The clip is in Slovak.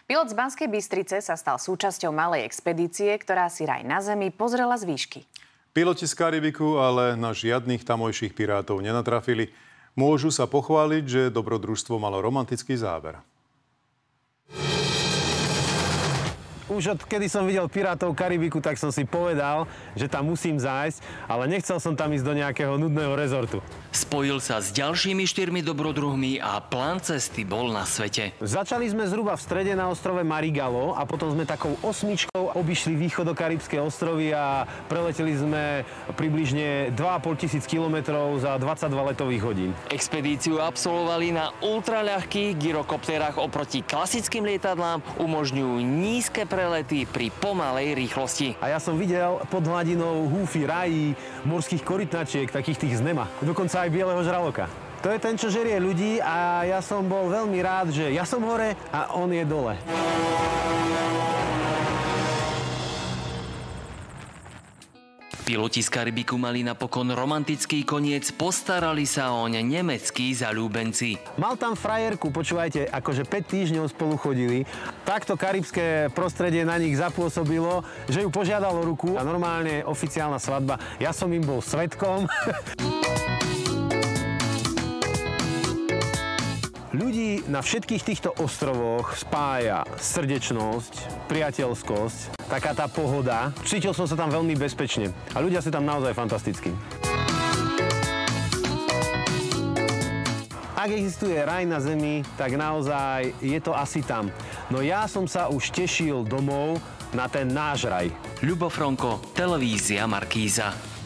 Pilot z Banskej Bystrice sa stal súčasťou malej expedície, ktorá si raj na zemi pozrela z výšky. Piloti z Karibiku ale na žiadnych tamojších pirátov nenatrafili. Môžu sa pochváliť, že dobrodružstvo malo romantický záver. Už odkedy som videl Pirátov Karibiku, tak som si povedal, že tam musím zájsť, ale nechcel som tam ísť do nejakého nudného rezortu. Spojil sa s ďalšími 4 dobrodruhmi a plán cesty bol na svete. Začali sme zhruba v strede na ostrove Marigalo a potom sme takou osmičkou obišli východokaribské ostrovy a preleteli sme približne 2500 kilometrov za 22 letových hodín. Expedíciu absolvovali na ultraľahkých gyrokopterách. Oproti klasickým lietadlám umožňujú nízke prelety pri pomalej rýchlosti. A ja som videl pod hladinou húfy, rají, morských korytnačiek, takých tých z Nema. Dokonca aj bieleho žraloka. To je ten, čo žerie ľudí a ja som bol veľmi rád, že ja som hore a on je dole. Piloti z Karibiku mali napokon romantický koniec, postarali sa oň nemeckí zaľúbenci. Mal tam frajerku, počúvajte, akože 5 týždňov spolu chodili. Takto karibské prostredie na nich zapôsobilo, že ju požiadalo ruku a normálne oficiálna svadba. Ja som im bol svedkom. Ľudí na všetkých týchto ostrovoch spája srdečnosť, priateľskosť, taká tá pohoda. Cítil som sa tam veľmi bezpečne a ľudia sú tam naozaj fantastickí. Ak existuje raj na zemi, tak naozaj je to asi tam. No ja som sa už tešil domov na ten náš raj. Ľubo Fronko, televízia Markíza.